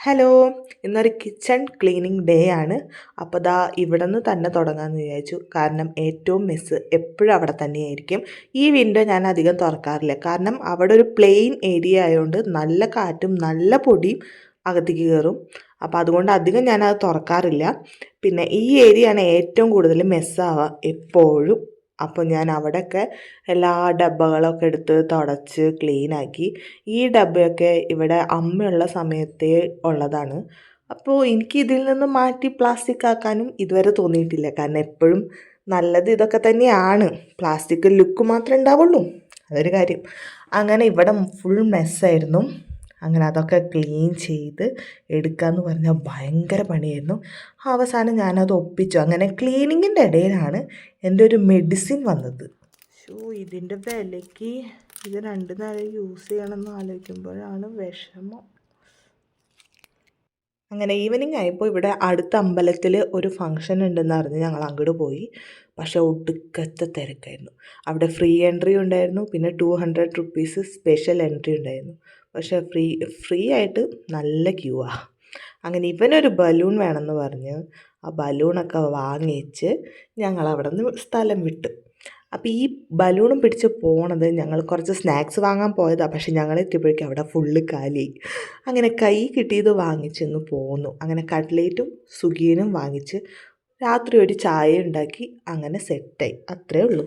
Hello, ഇന്നൊരു kitchen cleaning day ആണ്. അപ്പോൾ ദാ ഇവിടെ നിന്ന് തന്നെ തുടങ്ങാമെന്ന് വിചാരിച്ചു. കാരണം ഏറ്റവും മെസ്സ് എപ്പോഴും അവിടെ തന്നെയായിരിക്കും. ഈ വിൻഡോ ഞാൻ അധികം തുറക്കാറില്ല. കാരണം അവിടെ ഒരു പ്ലെയിൻ ഏരിയ ആയതുകൊണ്ട് നല്ല കാറ്റും നല്ല പൊടിയും അകത്തേക്ക് കയറും. അപ്പോൾ അതുകൊണ്ട് അധികം ഞാനത് തുറക്കാറില്ല. പിന്നെ ഈ ഏരിയയാണ് ഏറ്റവും കൂടുതൽ മെസ്സാവുക എപ്പോഴും. അപ്പോൾ ഞാൻ അവിടെയൊക്കെ എല്ലാ ഡബ്ബകളൊക്കെ എടുത്ത് തുടച്ച് ക്ലീനാക്കി. ഈ ഡബ്ബയൊക്കെ ഇവിടെ അമ്മയുള്ള സമയത്തേ ഉള്ളതാണ്. അപ്പോൾ എനിക്ക് ഇതിൽ നിന്ന് മാറ്റി പ്ലാസ്റ്റിക് ആക്കാനും ഇതുവരെ തോന്നിയിട്ടില്ല. കാരണം എപ്പോഴും നല്ലത് ഇതൊക്കെ തന്നെയാണ്. പ്ലാസ്റ്റിക് ലുക്ക് മാത്രമേ ഉണ്ടാവുള്ളൂ, അതൊരു കാര്യം. അങ്ങനെ ഇവിടെ ഫുൾ മെസ്സായിരുന്നു. അങ്ങനെ അതൊക്കെ ക്ലീൻ ചെയ്ത് എടുക്കാമെന്ന് പറഞ്ഞാൽ ഭയങ്കര പണിയായിരുന്നു. അവസാനം ഞാനത് ഒപ്പിച്ചു. അങ്ങനെ ക്ലീനിങ്ങിൻ്റെ ഇടയിലാണ് എൻ്റെ ഒരു മെഡിസിൻ വന്നത്. ഇതിൻ്റെ വിലയ്ക്ക് ഇത് 2 നേരം യൂസ് ചെയ്യണമെന്ന് ആലോചിക്കുമ്പോഴാണ് വിഷമം. അങ്ങനെ ഈവനിങ് ആയപ്പോൾ ഇവിടെ അടുത്ത അമ്പലത്തിൽ ഒരു ഫംഗ്ഷൻ ഉണ്ടെന്ന് അറിഞ്ഞ് ഞങ്ങൾ അങ്ങോട്ട് പോയി. പക്ഷേ ഒടുക്കത്തെ തിരക്കായിരുന്നു. അവിടെ ഫ്രീ എൻട്രി ഉണ്ടായിരുന്നു, പിന്നെ 200 റുപ്പീസ് സ്പെഷ്യൽ എൻട്രി ഉണ്ടായിരുന്നു. പക്ഷേ ഫ്രീ ആയിട്ട് നല്ല ക്യൂ ആ. അങ്ങനെ ഇവനൊരു ബലൂൺ വേണമെന്ന് പറഞ്ഞ് ആ ബലൂണൊക്കെ വാങ്ങിച്ച് ഞങ്ങൾ അവിടെ നിന്ന് സ്ഥലം വിട്ടു. അപ്പോൾ ഈ ബലൂണും പിടിച്ച് പോണത് ഞങ്ങൾ കുറച്ച് സ്നാക്സ് വാങ്ങാൻ പോയതാണ്. പക്ഷെ ഞങ്ങൾ എത്തിയപ്പോഴേക്കും അവിടെ ഫുള്ള് കാലി. അങ്ങനെ കൈ കിട്ടിയത് വാങ്ങിച്ചെന്ന് പോന്നു. അങ്ങനെ കട്ട്ലേറ്റും സുഗിയനും വാങ്ങിച്ച് രാത്രി ഒരു ചായ ഉണ്ടാക്കി അങ്ങനെ സെറ്റായി. അത്രേ ഉള്ളൂ.